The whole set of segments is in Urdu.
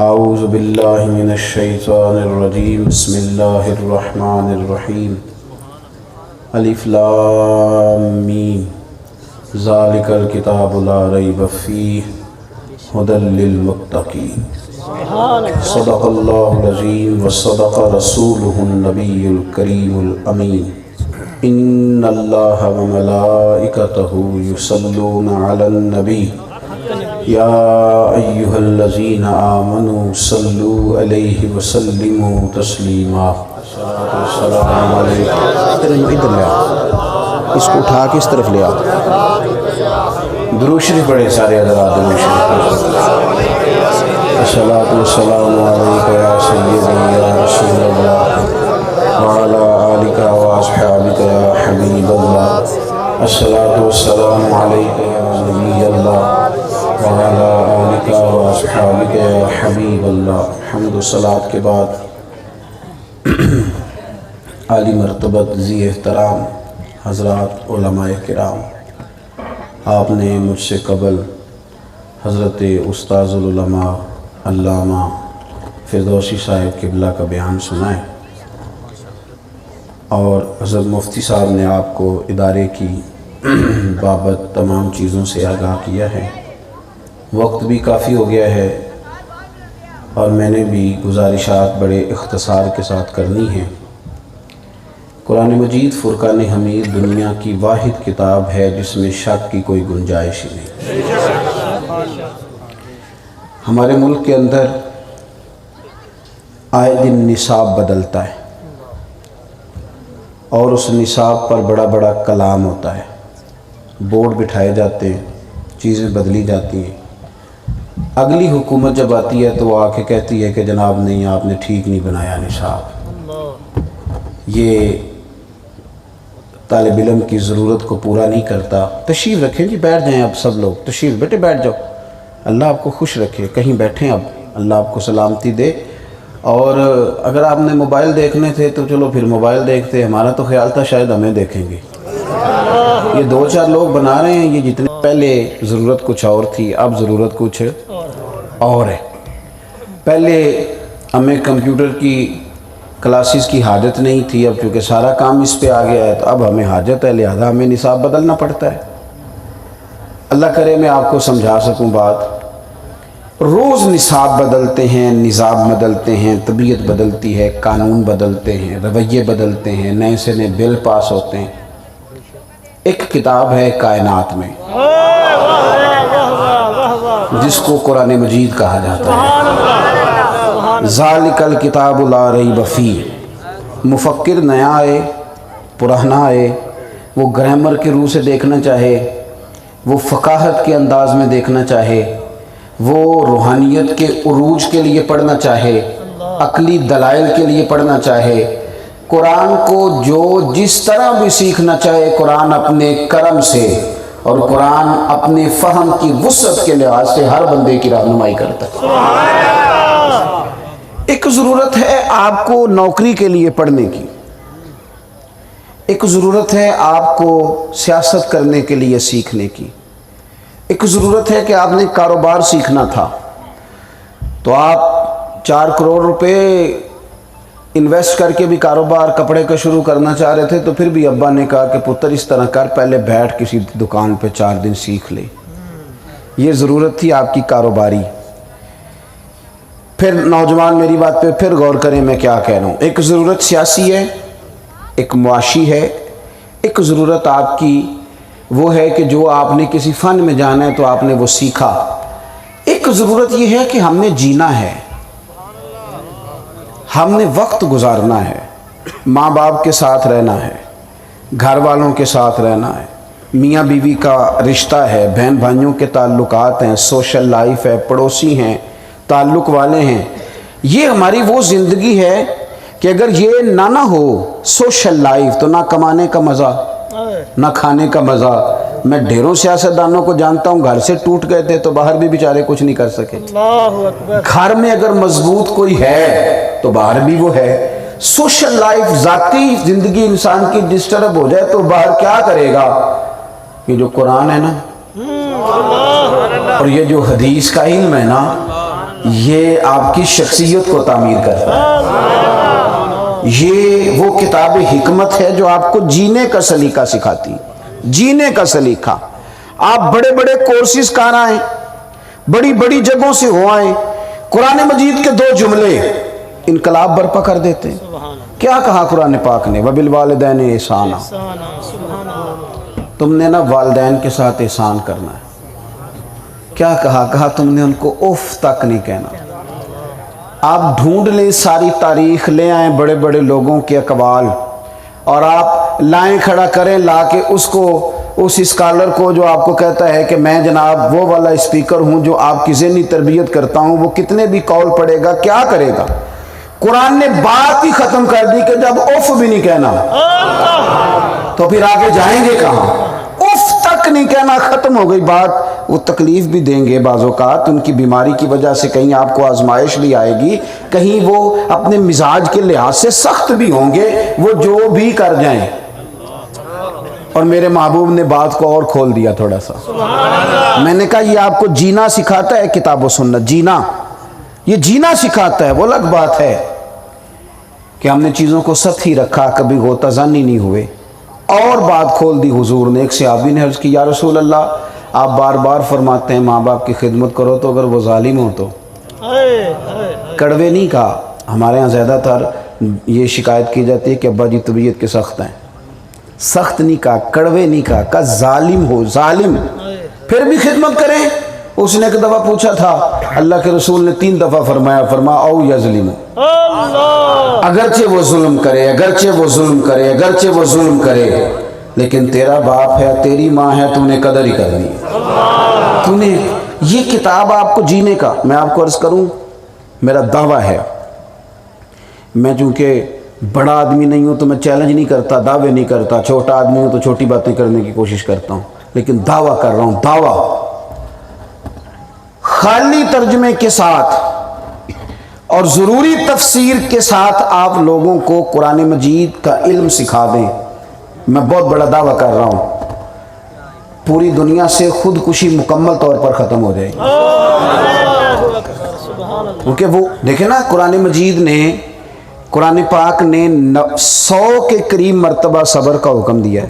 اعوذ باللہ من الشیطان الرجیم بسم اللہ الرحمن الرحیم الف لام میم ذالک الکتاب لا ریب فیہ ھدی للمتقین صدق اللہ العظیم وصدق رسولہ النبی الکریم الامین ان اللہ وملائکتہ یصلون علی النبی یا ایہا الذین آمنوا صلوا علیہ وسلموا تسلیما السلام علیکم ادھر لے آؤ، اس کو اٹھا کے اس طرف لے آؤ، درود شریف پڑھے سارے حضرات، درود شریف الصلاۃ والسلام علیک یا سیدی یا رسول اللہ وعلی آلک واصحابک یا حبیب اللہ، الصلاۃ والسلام علیک یا نبی اللہ وعلی آلک واصحابک یا حبیب اللہ۔ حمد و صلاۃ کے بعد عالی مرتبت ذی احترام حضرات علماء کرام، آپ نے مجھ سے قبل حضرت استاذ العلماء علامہ فردوسی صاحب قبلہ کا بیان سنا ہے، اور حضرت مفتی صاحب نے آپ کو ادارے کی بابت تمام چیزوں سے آگاہ کیا ہے۔ وقت بھی کافی ہو گیا ہے اور میں نے بھی گزارشات بڑے اختصار کے ساتھ کرنی ہیں۔ قرآن مجید فرقان حمید دنیا کی واحد کتاب ہے جس میں شک کی کوئی گنجائش ہی نہیں۔ ہمارے ملک کے اندر آئے دن نصاب بدلتا ہے اور اس نصاب پر بڑا بڑا کلام ہوتا ہے، بورڈ بٹھائے جاتے ہیں، چیزیں بدلی جاتی ہیں۔ اگلی حکومت جب آتی ہے تو وہ آ کے کہتی ہے کہ جناب نہیں، آپ نے ٹھیک نہیں بنایا نصاب، یہ طالب علم کی ضرورت کو پورا نہیں کرتا۔ تشریف رکھیں جی، بیٹھ جائیں اب سب لوگ، تشریف بیٹے بیٹھ جاؤ، اللہ آپ کو خوش رکھے، کہیں بیٹھیں اب، اللہ آپ کو سلامتی دے۔ اور اگر آپ نے موبائل دیکھنے تھے تو چلو پھر موبائل دیکھتے، ہمارا تو خیال تھا شاید ہمیں دیکھیں گے۔ یہ دو چار لوگ بنا رہے ہیں، یہ جتنے پہلے ضرورت کچھ اور تھی، اب ضرورت کچھ اور ہے۔ پہلے ہمیں کمپیوٹر کی کلاسز کی حاجت نہیں تھی، اب چونکہ سارا کام اس پہ آ گیا ہے تو اب ہمیں حاجت ہے، لہذا ہمیں نصاب بدلنا پڑتا ہے۔ اللہ کرے میں آپ کو سمجھا سکوں بات۔ روز نصاب بدلتے ہیں، نظام بدلتے ہیں، طبیعت بدلتی ہے، قانون بدلتے ہیں، رویے بدلتے ہیں، نئے سے نئے بل پاس ہوتے ہیں۔ ایک کتاب ہے کائنات میں جس کو قرآن مجید کہا جاتا ہے، ذالک الکتاب لا ریب فیہ۔ مفکر نیا آئے، پرانا آئے، وہ گرامر کے روح سے دیکھنا چاہے، وہ فقاہت کے انداز میں دیکھنا چاہے، وہ روحانیت کے عروج کے لیے پڑھنا چاہے، عقلی دلائل کے لیے پڑھنا چاہے، قرآن کو جو جس طرح بھی سیکھنا چاہے، قرآن اپنے کرم سے اور قرآن اپنے فہم کی وسعت کے لحاظ سے ہر بندے کی رہنمائی کرتا ہے۔ ایک ضرورت ہے آپ کو نوکری کے لیے پڑھنے کی، ایک ضرورت ہے آپ کو سیاست کرنے کے لیے سیکھنے کی، ایک ضرورت ہے کہ آپ نے کاروبار سیکھنا تھا تو آپ 4 کروڑ روپے انویسٹ کر کے بھی کاروبار کپڑے کا شروع کرنا چاہ رہے تھے، تو پھر بھی ابا نے کہا کہ پتر اس طرح کر، پہلے بیٹھ کسی دکان پہ 4 دن سیکھ لے۔ یہ ضرورت تھی آپ کی کاروباری۔ پھر نوجوان میری بات پہ پھر غور کریں میں کیا کہہ رہا ہوں۔ ایک ضرورت سیاسی ہے، ایک معاشی ہے، ایک ضرورت آپ کی وہ ہے کہ جو آپ نے کسی فن میں جانا ہے تو آپ نے وہ سیکھا۔ ایک ضرورت یہ ہے کہ ہم نے جینا ہے، ہم نے وقت گزارنا ہے، ماں باپ کے ساتھ رہنا ہے، گھر والوں کے ساتھ رہنا ہے، میاں بیوی کا رشتہ ہے، بہن بھائیوں کے تعلقات ہیں، سوشل لائف ہے، پڑوسی ہیں، تعلق والے ہیں۔ یہ ہماری وہ زندگی ہے کہ اگر یہ نہ ہو سوشل لائف تو نہ کمانے کا مزہ، نہ کھانے کا مزہ۔ میں ڈھیروں سیاستدانوں کو جانتا ہوں گھر سے ٹوٹ گئے تھے تو باہر بھی بیچارے کچھ نہیں کر سکے۔ گھر میں اگر مضبوط کوئی ہے تو باہر بھی وہ ہے۔ سوشل لائف، ذاتی زندگی انسان کی ڈسٹرب ہو جائے تو باہر کیا کرے گا؟ یہ جو قرآن ہے نا اور یہ جو حدیث کا علم ہے نا، یہ آپ کی شخصیت کو تعمیر کرتا ہے۔ یہ وہ کتاب حکمت ہے جو آپ کو جینے کا سلیقہ سکھاتی، جینے کا سلیقہ۔ آپ بڑے بڑے کورسز کر آئیں، بڑی بڑی جگہوں سے ہو آئیں، قرآن مجید کے 2 جملے انقلاب برپا کر دیتے ہیں۔ کیا کہا قرآن پاک نے؟ وَبِالْوَالِدَيْنِ احسانا، تم نے نا والدین کے ساتھ احسان کرنا ہے۔ کیا کہا تم نے ان کو اف تک نہیں کہنا۔ آپ ڈھونڈ لیں، ساری تاریخ لے آئیں بڑے بڑے لوگوں کے اقوال، اور آپ لائیں کھڑا کریں، لا کے اس اسکالر کو جو آپ کو کہتا ہے کہ میں جناب وہ والا اسپیکر ہوں جو آپ کی ذہنی تربیت کرتا ہوں، وہ کتنے بھی قول پڑے گا، کیا کرے گا؟ قرآن نے بات ہی ختم کر دی کہ جب اف بھی نہیں کہنا تو پھر آگے جائیں گے کہاں؟ اف تک نہیں کہنا، ختم ہو گئی بات۔ وہ تکلیف بھی دیں گے بعض اوقات، ان کی بیماری کی وجہ سے کہیں آپ کو آزمائش بھی آئے گی، کہیں وہ اپنے مزاج کے لحاظ سے سخت بھی ہوں گے، وہ جو بھی کر جائیں۔ اور میرے محبوب نے بات کو اور کھول دیا تھوڑا سا۔ میں نے کہا یہ آپ کو جینا سکھاتا ہے کتاب و سنت، جینا، یہ جینا سکھاتا ہے۔ وہ الگ بات ہے کہ ہم نے چیزوں کو سطحی رکھا، کبھی غوطہ زنی نہیں ہوئے۔ اور بات کھول دی حضور نے۔ ایک صحابی نے عرض کی، یا رسول اللہ، آپ بار بار فرماتے ہیں ماں باپ کی خدمت کرو، تو اگر وہ ظالم ہو تو؟ کڑوے نہیں کہا۔ ہمارے ہاں زیادہ تر یہ شکایت کی جاتی ہے کہ ابا جی طبیعت کے سخت ہیں، سخت نہیں کہا، کڑوے نہیں کہا ظالم ہو، ظالم، پھر بھی خدمت کریں۔ اس نے ایک دفعہ پوچھا تھا، اللہ کے رسول نے 3 دفعہ فرمایا او یظلم، اگرچہ وہ ظلم کرے، اگرچہ وہ ظلم کرے، اگرچہ وہ ظلم کرے، لیکن تیرا باپ ہے، تیری ماں ہے، تو نے قدر ہی کرنی ہے۔ تو نے یہ کتاب آپ کو جینے کا، میں آپ کو عرض کروں، میرا دعویٰ ہے، میں چونکہ بڑا آدمی نہیں ہوں تو میں چیلنج نہیں کرتا، دعوے نہیں کرتا، چھوٹا آدمی ہوں تو چھوٹی باتیں کرنے کی کوشش کرتا ہوں، لیکن دعویٰ کر رہا ہوں، دعویٰ خالی ترجمے کے ساتھ اور ضروری تفسیر کے ساتھ آپ لوگوں کو قرآن مجید کا علم سکھا دیں، میں بہت بڑا دعویٰ کر رہا ہوں، پوری دنیا سے خودکشی مکمل طور پر ختم ہو جائے گی۔ کیونکہ وہ دیکھیں نا، قرآن پاک نے 100 کے قریب مرتبہ صبر کا حکم دیا ہے،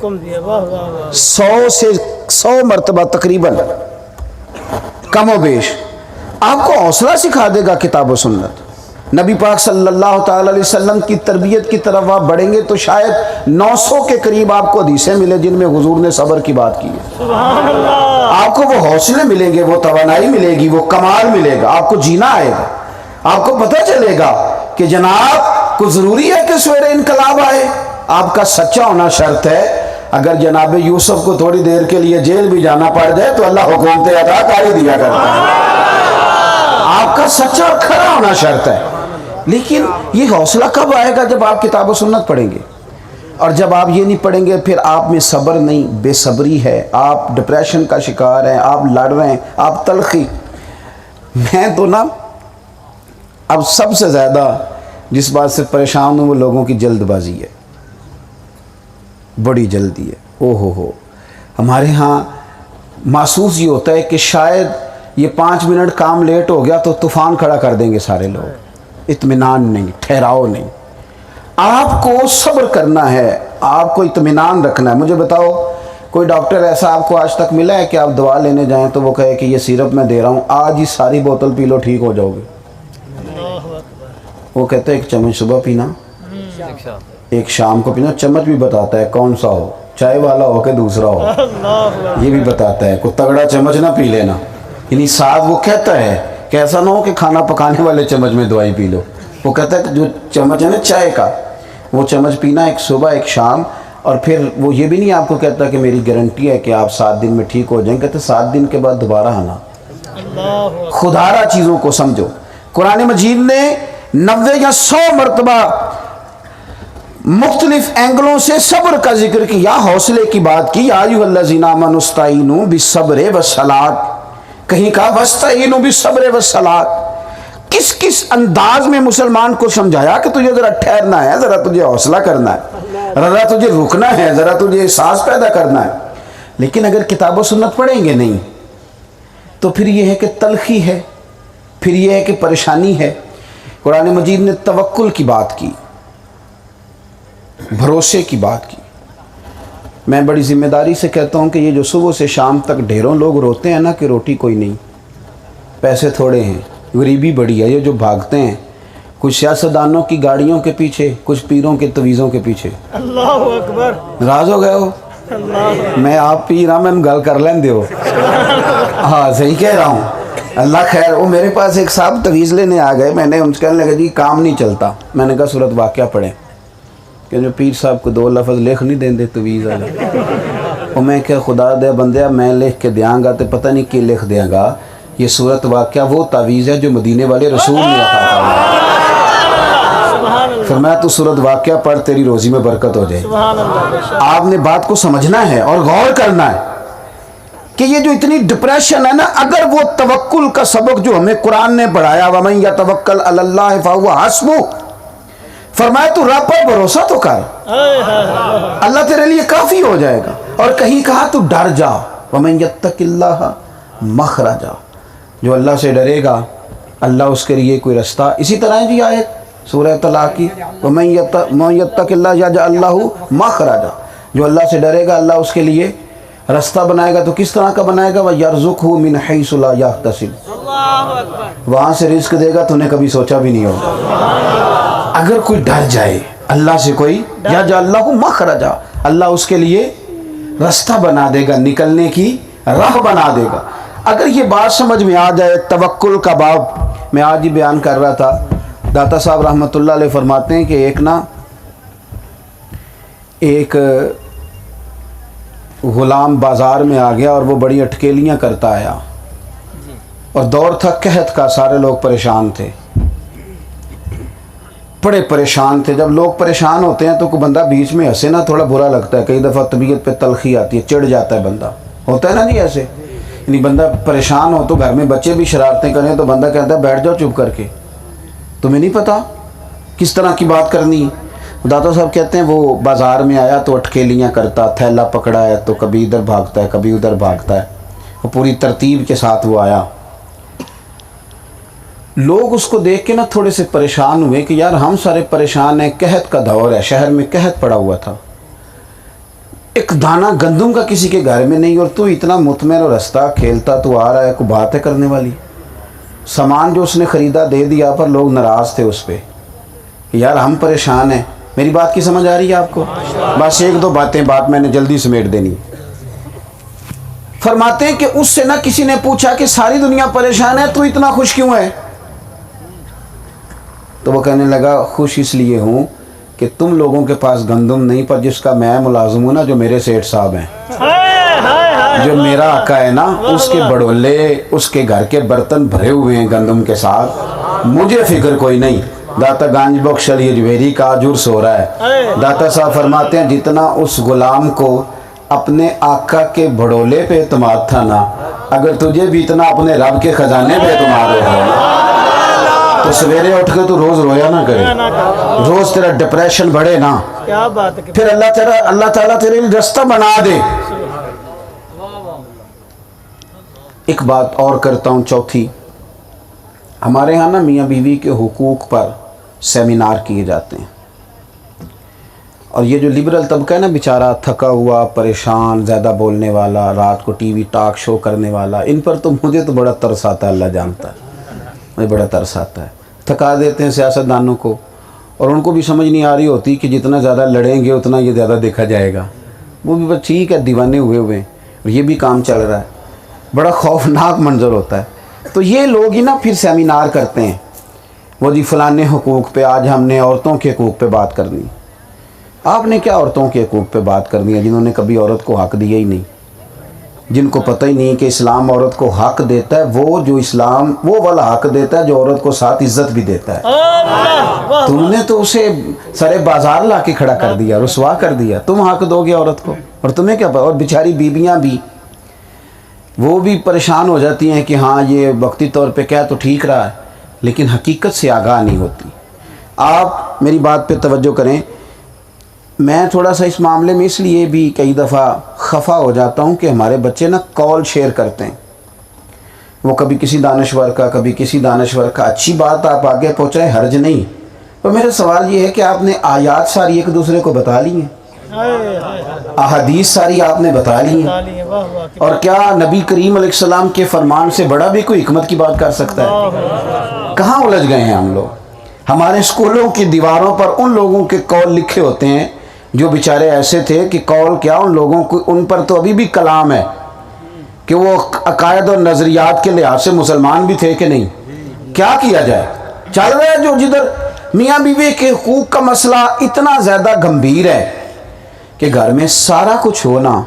100 مرتبہ تقریباً، کم و بیش۔ آپ کو حوصلہ سکھا دے گا کتاب و سنت۔ نبی پاک صلی اللہ تعالی علیہ وسلم کی تربیت کی طرف آپ بڑھیں گے تو شاید 900 کے قریب آپ کو حدیثیں ملے جن میں حضور نے صبر کی بات کی ہے۔ آپ کو وہ حوصلے ملیں گے، وہ توانائی ملے گی، وہ کمال ملے گا، آپ کو جینا آئے گا، آپ کو پتہ چلے گا کہ جناب کو ضروری ہے کہ سویرے انقلاب آئے۔ آپ کا سچا ہونا شرط ہے۔ اگر جناب یوسف کو تھوڑی دیر کے لیے جیل بھی جانا پڑ جائے تو اللہ حکومت عطا کر ہی دیا کرتا ہے۔ آپ کا سچا اور کھرا ہونا شرط ہے۔ لیکن یہ حوصلہ کب آئے گا؟ جب آپ کتاب و سنت پڑھیں گے۔ اور جب آپ یہ نہیں پڑھیں گے پھر آپ میں صبر نہیں، بے صبری ہے، آپ ڈپریشن کا شکار ہیں، آپ لڑ رہے ہیں، آپ تلخی۔ میں تو نا اب سب سے زیادہ جس بات سے پریشان ہوں وہ لوگوں کی جلد بازی ہے، بڑی جلدی ہے۔ ہو ہمارے ہاں محسوس یہ ہوتا ہے کہ شاید یہ 5 منٹ کام لیٹ ہو گیا تو طوفان کھڑا کر دیں گے سارے لوگ۔ اطمینان نہیں، ٹھہراؤ نہیں۔ آپ کو صبر کرنا ہے، آپ کو اطمینان رکھنا ہے۔ مجھے بتاؤ کوئی ڈاکٹر ایسا آپ کو آج تک ملا ہے کہ آپ دوا لینے جائیں تو وہ کہے کہ یہ سیرپ میں دے رہا ہوں، آج ہی ساری بوتل پی لو ٹھیک ہو جاؤ گے؟ وہ کہتا ہے 1 چمچ صبح پینا، 1 شام کو پینا، چمچ بھی بتاتا ہے کون سا ہو، چائے والا ہو کہ دوسرا ہو، یہ بھی بتاتا ہے، کوئی تگڑا چمچ نہ پی لینا۔ یعنی ساتھ وہ کہتا ہے کہ ایسا نہ ہو کہ کھانا پکانے والے چمچ میں دوائی پی لو۔ وہ کہتا ہے کہ جو چمچ ہے نا چائے کا، وہ چمچ پینا 1 صبح 1 شام۔ اور پھر وہ یہ بھی نہیں آپ کو کہتا کہ میری گارنٹی ہے کہ آپ 7 دن میں ٹھیک ہو جائیں، کہتے 7 دن کے بعد دوبارہ آنا۔ خدارہ چیزوں کو سمجھو۔ قرآن مجید نے 90 یا 100 مرتبہ مختلف اینگلوں سے صبر کا ذکر کیا، حوصلے کی بات کی۔ یا ایھا الذین آمنوا استعینوا بالصبر والصلاۃ، کہیں کہا واستعینوا بالصبر والصلاۃ۔ کس کس انداز میں مسلمان کو سمجھایا کہ تجھے ذرا ٹھہرنا ہے، ذرا تجھے حوصلہ کرنا ہے، ذرا تجھے رکنا ہے، ذرا تجھے احساس پیدا کرنا ہے۔ لیکن اگر کتاب و سنت پڑھیں گے نہیں تو پھر یہ ہے کہ تلخی ہے، پھر یہ ہے کہ پریشانی ہے، قرآن مجید نے توکل کی بات کی، بھروسے کی بات کی۔ میں بڑی ذمہ داری سے کہتا ہوں کہ یہ جو صبح سے شام تک ڈھیروں لوگ روتے ہیں نا کہ روٹی کوئی نہیں، پیسے تھوڑے ہیں، غریبی بڑی ہے، یہ جو بھاگتے ہیں کچھ سیاستدانوں کی گاڑیوں کے پیچھے، کچھ پیروں کے تویزوں کے پیچھے۔ اللہ اکبر، ناراض ہو گئے ہو؟ میں آپ پیر ہاں، میں گل کر لیں دے ہو، ہاں صحیح کہہ رہا ہوں۔ اللہ خیر، وہ میرے پاس ایک صاحب تویز لینے آ گئے، میں نے ان سے کہنے لگا جی کام نہیں چلتا، میں نے کہا سورۃ واقعہ پڑھیں، کہ جو پیر صاحب کو 2 لفظ لکھ نہیں دیں دے تویز والا، اور میں کہ خدا دے بندیا میں لکھ کے دیاں گا تو پتہ نہیں کی لکھ دیاں گا، یہ سورۃ واقعہ وہ تعویذ ہے جو مدینے والے رسول نے عطا فرمائی۔ فرمایا تو سورۃ واقعہ پڑھ، تیری روزی میں برکت ہو جائے۔ آپ نے بات کو سمجھنا ہے اور غور کرنا ہے کہ یہ جو اتنی ڈپریشن ہے نا، اگر وہ توکل کا سبق جو ہمیں قرآن نے پڑھایا وَمَن يَتَوَكَّلْ عَلَى اللَّهِ فَهُوَ حَسْبُهُ، فرمایا تو رب پر بھروسہ تو کر، اللہ تیرے لیے کافی ہو جائے گا۔ اور کہیں کہا تو ڈر جا، وَمَن يَتَّقِ اللَّهَ مَخْرَجًا، جو اللہ سے ڈرے گا اللہ اس کے لیے کوئی رستہ۔ اسی طرح جی آیت سورہ طلاق کی، وَمَن يَتَّقِ اللَّهَ يَجْعَل لَّهُ مَخْرَجًا، جو اللہ سے ڈرے گا اللہ اس کے لیے رستہ بنائے گا۔ تو کس طرح کا بنائے گا؟ وَيَرْزُقْهُ مِنْ حَيْثُ لَا يَحْتَسِبُ، وہاں سے رزق دے گا تو نے کبھی سوچا بھی نہیں ہوگا۔ اگر کوئی ڈر جائے اللہ سے، کوئی يَجْعَل لَّهُ مَخْرَجًا، اللہ اس کے لیے رستہ بنا دے گا، نکلنے کی راہ بنا دے گا۔ اگر یہ بات سمجھ میں آ جائے، توکل کا باب میں آج ہی بیان کر رہا تھا، داتا صاحب رحمۃ اللہ علیہ فرماتے ہیں کہ ایک غلام بازار میں آ گیا اور وہ بڑی اٹکیلیاں کرتا آیا، اور دور تھا قحط کا، سارے لوگ پریشان تھے، بڑے پریشان تھے۔ جب لوگ پریشان ہوتے ہیں تو کوئی بندہ بیچ میں ہنسے نا تھوڑا برا لگتا ہے، کئی دفعہ طبیعت پہ تلخی آتی ہے، چڑ جاتا ہے بندہ، ہوتا ہے نا جی ایسے، یعنی بندہ پریشان ہو تو گھر میں بچے بھی شرارتیں کریں تو بندہ کہتا ہے بیٹھ جاؤ چپ کر کے، تمہیں نہیں پتا کس طرح کی بات کرنی۔ داتا صاحب کہتے ہیں وہ بازار میں آیا تو اٹکیلیاں کرتا، تھیلا پکڑا ہے تو کبھی ادھر بھاگتا ہے کبھی ادھر بھاگتا ہے، وہ پوری ترتیب کے ساتھ وہ آیا۔ لوگ اس کو دیکھ کے نا تھوڑے سے پریشان ہوئے کہ یار ہم سارے پریشان ہیں، قحط کا دور ہے، شہر میں قحط پڑا ہوا تھا، ایک دانہ گندم کا کسی کے گھر میں نہیں، اور تو اتنا مطمئن اور ہنستا کھیلتا تو آ رہا ہے، کوئی بات ہے کرنے والی؟ سامان جو اس نے خریدا دے دیا، پر لوگ ناراض تھے اس پہ، یار ہم پریشان ہیں۔ میری بات کی سمجھ آ رہی ہے آپ کو؟ بس 1-2 بات میں نے جلدی سمیٹ دینی۔ فرماتے ہیں کہ اس سے نہ کسی نے پوچھا کہ ساری دنیا پریشان ہے تو اتنا خوش کیوں ہے؟ تو وہ کہنے لگا خوش اس لیے ہوں کہ تم لوگوں کے پاس گندم نہیں، پر جس کا میں ملازم ہوں نا، جو میرے سیٹھ صاحب ہیں، جو میرا آقا ہے نا، اس کے بڑولے، اس کے گھر کے برتن بھرے ہوئے ہیں گندم کے ساتھ، مجھے فکر کوئی نہیں۔ داتا گانج بخش علی اجمیری کا آج عرس ہو رہا ہے، داتا صاحب فرماتے ہیں جتنا اس غلام کو اپنے آقا کے بڑولے پہ اعتماد تھا نا، اگر تجھے بھی اتنا اپنے رب کے خزانے پہ اعتماد ہو تو سویرے اٹھ کے تو روز رویا نہ کرے، روز تیرا ڈپریشن بڑھے نا، پھر اللہ تعالیٰ تیرے لیے رستہ بنا دے۔ ایک بات اور کرتا ہوں، چوتھی، ہمارے ہاں نا میاں بیوی کے حقوق پر سیمینار کیے جاتے ہیں، اور یہ جو لبرل طبقہ ہے نا بیچارہ، تھکا ہوا، پریشان، زیادہ بولنے والا، رات کو ٹی وی ٹاک شو کرنے والا، ان پر تو مجھے تو بڑا ترس آتا ہے، اللہ جانتا ہے مجھے بڑا ترس آتا ہے۔ تھکا دیتے ہیں سیاستدانوں کو، اور ان کو بھی سمجھ نہیں آ رہی ہوتی کہ جتنا زیادہ لڑیں گے اتنا یہ زیادہ دیکھا جائے گا، وہ بھی بس ٹھیک ہے، دیوانے ہوئے ہیں، اور یہ بھی کام چل رہا ہے، بڑا خوفناک منظر ہوتا ہے۔ تو یہ لوگ ہی نا پھر سیمینار کرتے ہیں، وہ جی فلانے حقوق پہ، آج ہم نے عورتوں کے حقوق پہ بات کرنی۔ آپ نے کیا عورتوں کے حقوق پہ بات کرنی ہے جنہوں نے کبھی عورت کو حق دیا ہی نہیں، جن کو پتہ ہی نہیں کہ اسلام عورت کو حق دیتا ہے، وہ جو اسلام وہ والا حق دیتا ہے جو عورت کو ساتھ عزت بھی دیتا ہے۔ تم نے تو اسے سرے بازار لا کے کھڑا کر دیا، رسوا کر دیا، تم حق دو گے عورت کو، اور تمہیں کیا پتا؟ اور بیچاری بیویاں بھی، وہ بھی پریشان ہو جاتی ہیں کہ ہاں یہ وقتی طور پہ کیا تو ٹھیک رہا ہے، لیکن حقیقت سے آگاہ نہیں ہوتی۔ آپ میری بات پہ توجہ کریں، میں تھوڑا سا اس معاملے میں اس لیے بھی کئی دفعہ خفا ہو جاتا ہوں کہ ہمارے بچے نا کال شیئر کرتے ہیں، وہ کبھی کسی دانشور کا کبھی کسی دانشور کا، اچھی بات آپ آگے پہنچائیں، حرج نہیں۔ تو میرا سوال یہ ہے کہ آپ نے آیات ساری ایک دوسرے کو بتا لی ہیں، احادیث ساری آپ نے بتا لی ہیں، اور کیا نبی کریم علیہ السلام کے فرمان سے بڑا بھی کوئی حکمت کی بات کر سکتا ہے؟ کہاں الجھ گئے ہیں ہم لوگ؟ ہمارے اسکولوں کی دیواروں پر ان لوگوں کے قول لکھے ہوتے ہیں جو بیچارے ایسے تھے کہ قول کیا، ان لوگوں کو ان پر تو ابھی بھی کلام ہے کہ وہ عقائد اور نظریات کے لحاظ سے مسلمان بھی تھے کہ نہیں۔ کیا کیا جائے؟ چل رہا ہے جو جدھر میاں بیوی کے حقوق کا مسئلہ اتنا زیادہ گمبھیر ہے کہ گھر میں سارا کچھ ہونا،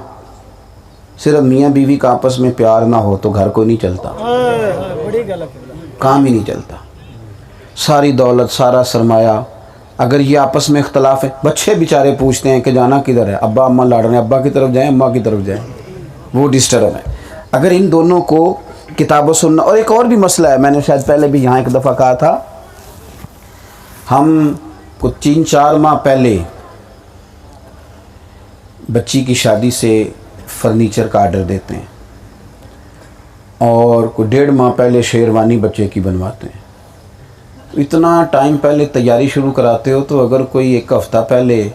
صرف میاں بیوی کا آپس میں پیار نہ ہو تو گھر کو نہیں چلتا، کام ہی نہیں چلتا۔ ساری دولت، سارا سرمایہ، اگر یہ آپس میں اختلاف ہے، بچے بیچارے پوچھتے ہیں کہ جانا کدھر ہے، ابا اماں لڑ رہے ہیں، ابا کی طرف جائیں اماں کی طرف جائیں، وہ ڈسٹرب ہے۔ اگر ان دونوں کو کتاب و سنت، اور ایک اور بھی مسئلہ ہے، میں نے شاید پہلے بھی یہاں ایک دفعہ کہا تھا، ہم کچھ 3-4 ماہ پہلے بچی کی شادی سے فرنیچر کا آرڈر دیتے ہیں، اور کوئی 1.5 ماہ پہلے شیروانی بچے کی بنواتے ہیں۔ اتنا ٹائم پہلے تیاری شروع کراتے ہو تو اگر کوئی 1 ہفتہ پہلے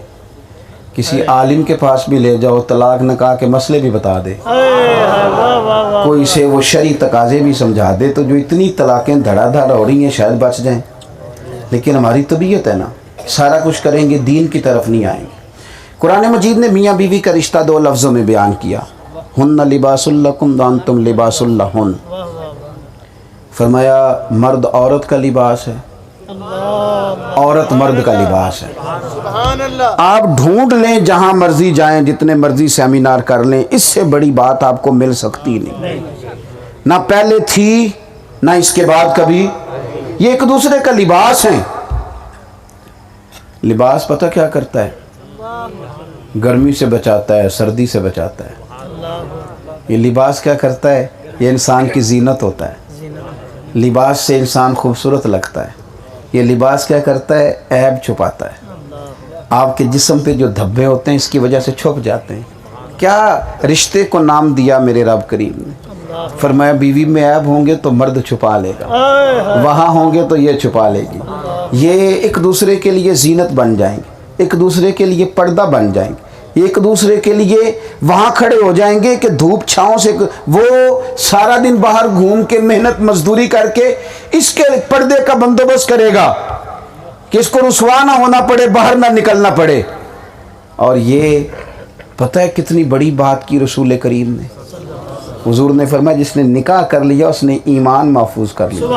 کسی عالم کے پاس بھی لے جاؤ، طلاق نکاح کے مسئلے بھی بتا دے، کوئی سے وہ شرعی تقاضے بھی سمجھا دے، تو جو اتنی طلاقیں دھڑا دھڑ ہو رہی ہیں شاید بچ جائیں۔ لیکن ہماری طبیعت ہے نا، سارا کچھ کریں گے، دین کی طرف نہیں آئیں گے۔ قرآن مجید نے میاں بیوی کا رشتہ 2 لفظوں میں بیان کیا، ہن لباس لکم وانتم لباس لہن۔ فرمایا مرد عورت کا لباس ہے، عورت مرد کا لباس ہے۔ آپ ڈھونڈ لیں جہاں مرضی جائیں، جتنے مرضی سیمینار کر لیں، اس سے بڑی بات آپ کو مل سکتی نہیں، نہ پہلے تھی نہ اس کے بعد کبھی۔ یہ ایک دوسرے کا لباس ہیں۔ لباس پتہ کیا کرتا ہے؟ گرمی سے بچاتا ہے، سردی سے بچاتا ہے۔ یہ لباس کیا کرتا ہے؟ یہ انسان کی زینت ہوتا ہے، لباس سے انسان خوبصورت لگتا ہے۔ یہ لباس کیا کرتا ہے؟ عیب چھپاتا ہے۔ آپ کے جسم پہ جو دھبے ہوتے ہیں اس کی وجہ سے چھپ جاتے ہیں۔ کیا رشتے کو نام دیا میرے رب کریم نے؟ فرمایا بیوی میں عیب ہوں گے تو مرد چھپا لے گا، وہاں ہوں گے تو یہ چھپا لے گی۔ یہ ایک دوسرے کے لیے زینت بن جائیں گے، ایک دوسرے کے لیے پردہ بن جائیں گے، ایک دوسرے کے لیے وہاں کھڑے ہو جائیں گے کہ دھوپ چھاؤں سے وہ سارا دن باہر گھوم کے محنت مزدوری کر کے اس کے پردے کا بندوبست کرے گا کہ اس کو رسوا نہ ہونا پڑے، باہر نہ نکلنا پڑے۔ اور یہ پتہ ہے کتنی بڑی بات کی رسول کریم نے؟ حضور نے فرمایا جس نے نکاح کر لیا اس نے ایمان محفوظ کر لیا۔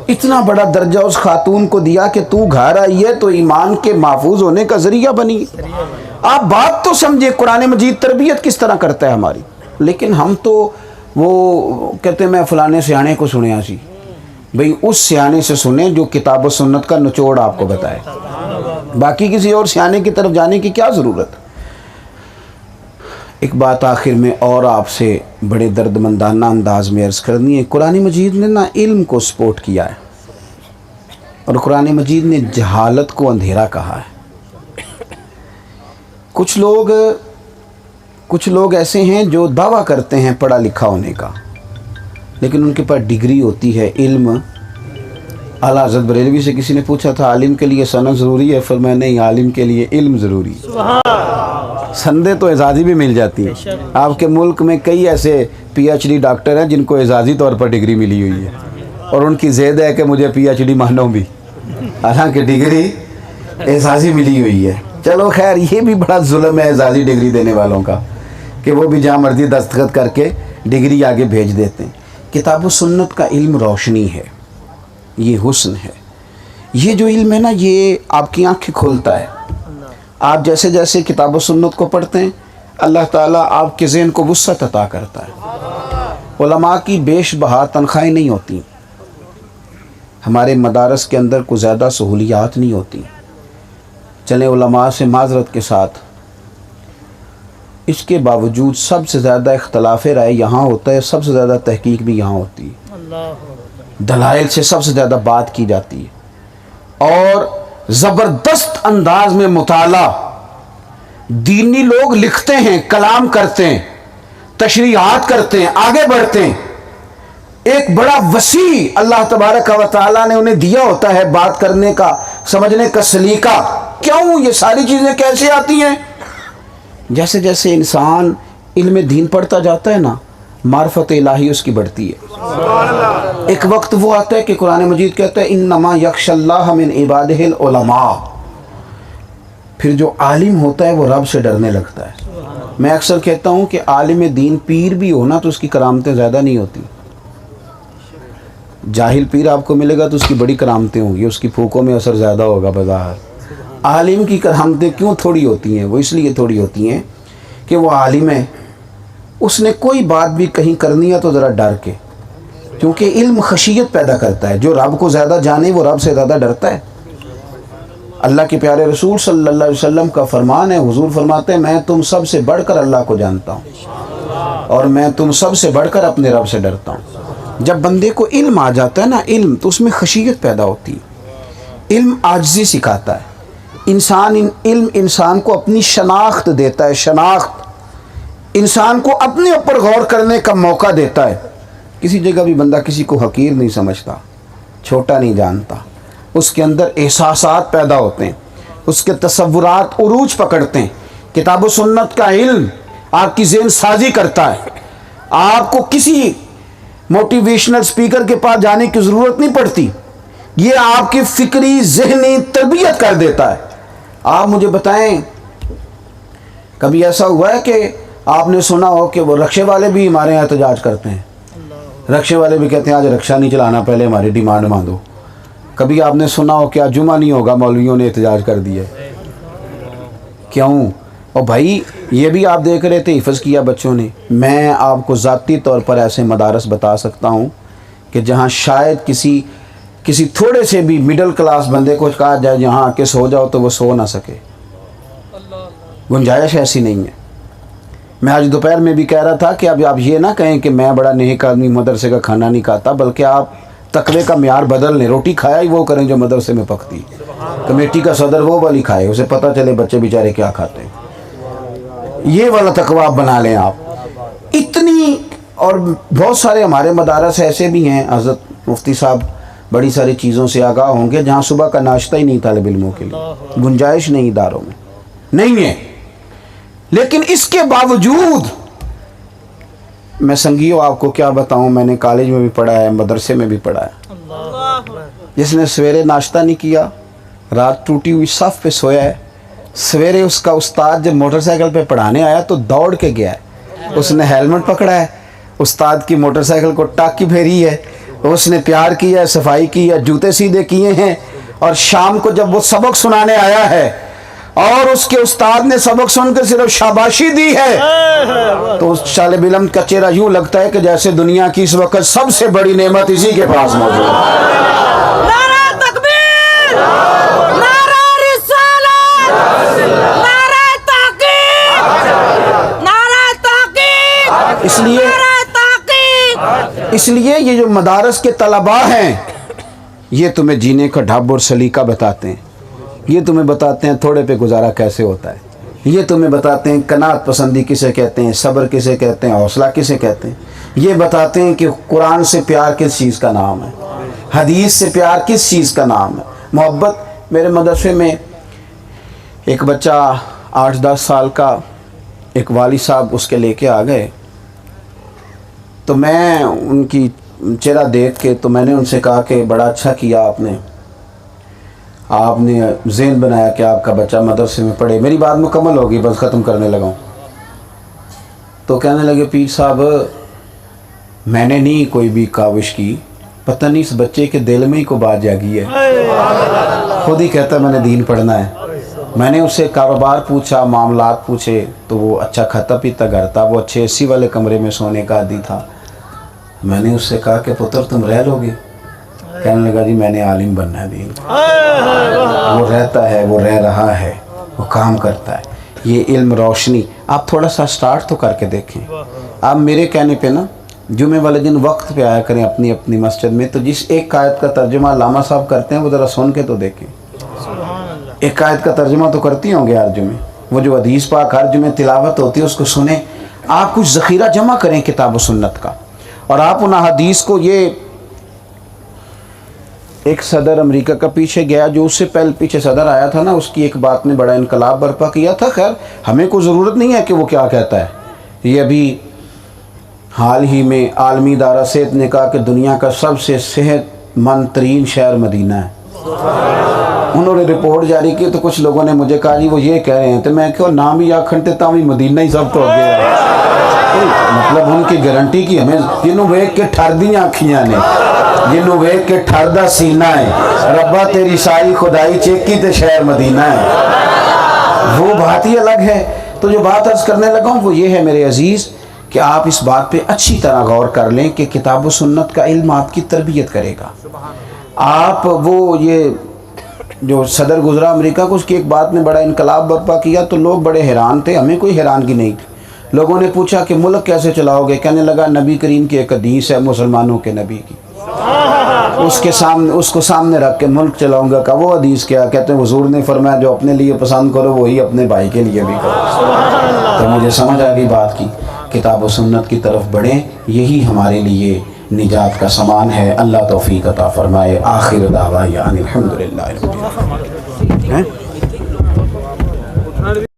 اتنا بڑا درجہ اس خاتون کو دیا کہ تو گھر آئی ہے تو ایمان کے محفوظ ہونے کا ذریعہ بنی۔ آپ بات تو سمجھے قرآن مجید تربیت کس طرح کرتا ہے ہماری، لیکن ہم تو وہ کہتے ہیں میں فلانے سیانے کو سنیا سی، بھئی اس سیانے سے سنیں جو کتاب و سنت کا نچوڑ آپ کو بتائے، باقی کسی اور سیانے کی طرف جانے کی کیا ضرورت۔ ایک بات آخر میں اور آپ سے بڑے درد مندانہ انداز میں عرض کرنی ہے، قرآن مجید نے نا علم کو سپورٹ کیا ہے، اور قرآن مجید نے جہالت کو اندھیرا کہا ہے۔ کچھ لوگ ایسے ہیں جو دعویٰ کرتے ہیں پڑھا لکھا ہونے کا، لیکن ان کے پاس ڈگری ہوتی ہے، علم۔ اعلیٰ حضرت بریلوی سے کسی نے پوچھا تھا عالم کے لیے سند ضروری ہے؟ فرمایا نہیں، عالم کے لیے علم ضروری ہے۔ سندیں تو اعزازی بھی مل جاتی ہیں، آپ کے ملک میں کئی ایسے پی ایچ ڈی ڈاکٹر ہیں جن کو اعزازی طور پر ڈگری ملی ہوئی ہے، اور ان کی زید ہے کہ مجھے پی ایچ ڈی مانو بھی، حالانکہ ڈگری اعزازی ملی ہوئی ہے۔ چلو خیر، یہ بھی بڑا ظلم ہے اعزازی ڈگری دینے والوں کا کہ وہ بھی جہاں مرضی دستخط کر کے ڈگری آگے بھیج دیتے ہیں۔ کتاب و سنت کا علم روشنی ہے، یہ حسن ہے۔ یہ جو علم ہے نا، یہ آپ کی آنکھیں کھولتا ہے۔ آپ جیسے جیسے کتاب و سنت کو پڑھتے ہیں اللہ تعالیٰ آپ کے ذہن کو وسعت عطا کرتا ہے۔ علماء کی بیش بہا تنخواہیں نہیں ہوتی، ہمارے مدارس کے اندر کوئی زیادہ سہولیات نہیں ہوتی، چلیں علماء سے معذرت کے ساتھ، اس کے باوجود سب سے زیادہ اختلاف رائے یہاں ہوتا ہے، سب سے زیادہ تحقیق بھی یہاں ہوتی ہے، دلائل سے سب سے زیادہ بات کی جاتی ہے، اور زبردست انداز میں مطالعہ، دینی لوگ لکھتے ہیں، کلام کرتے ہیں، تشریحات کرتے ہیں، آگے بڑھتے ہیں، ایک بڑا وسیع اللہ تبارک و تعالیٰ نے انہیں دیا ہوتا ہے بات کرنے کا، سمجھنے کا سلیقہ۔ کیوں یہ ساری چیزیں کیسے آتی ہیں؟ جیسے جیسے انسان علم دین پڑھتا جاتا ہے نا، معرفت الہی اس کی بڑھتی ہے۔ ایک وقت وہ آتا ہے کہ قرآن مجید کہتا ہے انما یخشی اللہ من عبادہ العلماء، پھر جو عالم ہوتا ہے وہ رب سے ڈرنے لگتا ہے۔ میں اکثر کہتا ہوں کہ عالم دین پیر بھی ہونا تو اس کی کرامتیں زیادہ نہیں ہوتی۔ جاہل پیر آپ کو ملے گا تو اس کی بڑی کرامتیں ہوں گی، اس کی پھوکوں میں اثر زیادہ ہوگا بظاہر۔ عالم کی کرامتیں کیوں تھوڑی ہوتی ہیں؟ وہ اس لیے تھوڑی ہوتی ہیں کہ وہ عالم ہے، اس نے کوئی بات بھی کہیں کرنی ہے تو ذرا ڈر کے، کیونکہ علم خشیت پیدا کرتا ہے۔ جو رب کو زیادہ جانے وہ رب سے زیادہ ڈرتا ہے۔ اللہ کے پیارے رسول صلی اللہ علیہ وسلم کا فرمان ہے، حضور فرماتے ہیں میں تم سب سے بڑھ کر اللہ کو جانتا ہوں اور میں تم سب سے بڑھ کر اپنے رب سے ڈرتا ہوں۔ جب بندے کو علم آ جاتا ہے نا، علم، تو اس میں خشیت پیدا ہوتی ہے۔ علم عاجزی سکھاتا ہے علم انسان کو اپنی شناخت دیتا ہے، شناخت انسان کو اپنے اوپر غور کرنے کا موقع دیتا ہے۔ کسی جگہ بھی بندہ کسی کو حقیر نہیں سمجھتا، چھوٹا نہیں جانتا، اس کے اندر احساسات پیدا ہوتے ہیں، اس کے تصورات عروج پکڑتے ہیں۔ کتاب و سنت کا علم آپ کی ذہن سازی کرتا ہے، آپ کو کسی موٹیویشنل سپیکر کے پاس جانے کی ضرورت نہیں پڑتی، یہ آپ کی فکری ذہنی تربیت کر دیتا ہے۔ آپ مجھے بتائیں کبھی ایسا ہوا ہے کہ آپ نے سنا ہو کہ وہ رکشے والے بھی ہمارے یہاں احتجاج کرتے ہیں؟ رکشے والے بھی کہتے ہیں آج رکشہ نہیں چلانا، پہلے ہماری ڈیمانڈ مانگو۔ کبھی آپ نے سنا ہو کہ آج جمعہ نہیں ہوگا، مولویوں نے احتجاج کر دیا؟ کیوں؟ اور بھائی یہ بھی آپ دیکھ رہے تھے حفظ کیا بچوں نے۔ میں آپ کو ذاتی طور پر ایسے مدارس بتا سکتا ہوں کہ جہاں شاید کسی تھوڑے سے بھی مڈل کلاس بندے کو کہا جائے یہاں آ کے سو جاؤ تو وہ سو نہ سکے، گنجائش ایسی نہیں ہے۔ میں آج دوپہر میں بھی کہہ رہا تھا کہ اب آپ یہ نہ کہیں کہ میں بڑا نیک آدمی مدرسے کا کھانا نہیں کھاتا، بلکہ آپ تقوی کا معیار بدل لیں، روٹی کھایا ہی وہ کریں جو مدرسے میں پکتی، کمیٹی کا صدر وہ والی کھائے، اسے پتہ چلے بچے بیچارے کیا کھاتے ہیں، یہ والا تقوی آپ بنا لیں۔ آپ اتنی، اور بہت سارے ہمارے مدارس ایسے بھی ہیں، حضرت مفتی صاحب بڑی ساری چیزوں سے آگاہ ہوں گے، جہاں صبح کا ناشتہ ہی نہیں طالب علموں کے لیے، گنجائش نہیں اداروں میں، نہیں ہے۔ لیکن اس کے باوجود میں سنگیو آپ کو کیا بتاؤں، میں نے کالج میں بھی پڑھا ہے، مدرسے میں بھی پڑھا ہے، جس نے سویرے ناشتہ نہیں کیا، رات ٹوٹی ہوئی صف پہ سویا ہے، سویرے اس کا استاد جب موٹر سائیکل پہ پڑھانے آیا تو دوڑ کے گیا ہے، اس نے ہیلمٹ پکڑا ہے، استاد کی موٹر سائیکل کو ٹاکی پھیری ہے، اس نے پیار کیا ہے، صفائی کی ہے، جوتے سیدھے کیے ہیں، اور شام کو جب وہ سبق سنانے آیا ہے اور اس کے استاد نے سبق سن کر صرف شاباشی دی ہے، تو اس طالب علم کا چہرہ یوں لگتا ہے کہ جیسے دنیا کی اس وقت سب سے بڑی نعمت اسی کے پاس موجود ہے۔ نعرہ تکبیر، نعرہ رسالت، نعرہ تحقیق، نعرہ تحقیق، نعرہ تحقیق۔ اس لیے یہ جو مدارس کے طلباء ہیں یہ تمہیں جینے کا ڈھب اور سلیقہ بتاتے ہیں، یہ تمہیں بتاتے ہیں تھوڑے پہ گزارا کیسے ہوتا ہے، یہ تمہیں بتاتے ہیں قناعت پسندی کسے کہتے ہیں، صبر کسے کہتے ہیں، حوصلہ کسے کہتے ہیں، یہ بتاتے ہیں کہ قرآن سے پیار کس چیز کا نام ہے، حدیث سے پیار کس چیز کا نام ہے، محبت۔ میرے مدرسے میں ایک بچہ 8-10 سال کا، ایک والد صاحب اس کے لے کے آ گئے، تو میں ان کی چہرہ دیکھ کے تو میں نے ان سے کہا کہ بڑا اچھا کیا آپ نے ذہن بنایا کہ آپ کا بچہ مدرسے میں پڑھے۔ میری بات مکمل ہوگی، بس ختم کرنے لگا ہوں۔ تو کہنے لگے پیر صاحب میں نے نہیں کوئی بھی کاوش کی، پتہ نہیں اس بچے کے دل میں ہی کو بات جاگی ہے، خود ہی کہتا ہے میں نے دین پڑھنا ہے۔ میں نے اس سے کاروبار پوچھا، معاملات پوچھے، تو وہ اچھا کھاتا پیتا گھر تھا، وہ اچھے AC والے کمرے میں سونے کا عادی تھا۔ میں نے اس سے کہا کہ پتر تم رہ لو گے؟ کہنے لگا جی میں نے عالم بننا ہے دین۔ وہ رہتا ہے، وہ رہ رہا ہے، وہ کام کرتا ہے، یہ علم روشنی۔ آپ تھوڑا سا سٹارٹ تو کر کے دیکھیں۔ آپ میرے کہنے پہ نا جمعے والے دن وقت پہ آیا کریں اپنی اپنی مسجد میں، تو جس ایک آیت کا ترجمہ علامہ صاحب کرتے ہیں وہ ذرا سن کے تو دیکھیں۔ ایک آیت کا ترجمہ تو کرتی ہوں گے ہر جمعے، وہ جو حدیث پاک ہر جمعے تلاوت ہوتی ہے اس کو سنیں، آپ کچھ ذخیرہ جمع کریں کتاب و سنت کا، اور آپ ان احادیث کو. یہ ایک صدر امریکہ کا پیچھے گیا، جو اس سے پہلے پیچھے صدر آیا تھا نا، اس کی ایک بات نے بڑا انقلاب برپا کیا تھا. خیر ہمیں کوئی ضرورت نہیں ہے کہ وہ کیا کہتا ہے. یہ ابھی حال ہی میں عالمی ادارہ صحت نے کہا کہ دنیا کا سب سے صحت مند ترین شہر مدینہ ہے. انہوں نے رپورٹ جاری کی تو کچھ لوگوں نے مجھے کہا جی وہ یہ کہہ رہے ہیں، تو میں کہو نام ہی آکھنتے تاوی مدینہ ہی سب تو ہو گیا. مطلب ان کی گارنٹی کی ہمیں جنوں ویک کے ٹھر دیاں آکھیاں نے، جنوں ویک کے ٹھر دا سینہ ہے، ربا تیری ساری خدائی چیکی تے شہر مدینہ ہے، وہ بات ہی الگ ہے. تو جو بات عرض کرنے لگا ہوں وہ یہ ہے میرے عزیز کہ آپ اس بات پہ اچھی طرح غور کر لیں کہ کتاب و سنت کا علم آپ کی تربیت کرے گا. آپ وہ یہ جو صدر گزرا امریکہ کو، اس کی ایک بات نے بڑا انقلاب برپا کیا تو لوگ بڑے حیران تھے، ہمیں کوئی حیرانگی نہیں تھی. لوگوں نے پوچھا کہ ملک کیسے چلاؤ گے؟ کہنے لگا نبی کریم کی ایک حدیث ہے مسلمانوں کے نبی کی، اس کو سامنے رکھ کے ملک چلاؤں گا. کہ وہ حدیث کیا؟ کہتے ہیں حضور نے فرمایا جو اپنے لیے پسند کرو وہی اپنے بھائی کے لیے بھی کرو. تو مجھے سمجھ آ گئی بات کی. کتاب و سنت کی طرف بڑھیں، یہی ہمارے لیے نجات کا سامان ہے. اللہ توفیق عطا فرمائے. آخر دعوانا الحمدللہ.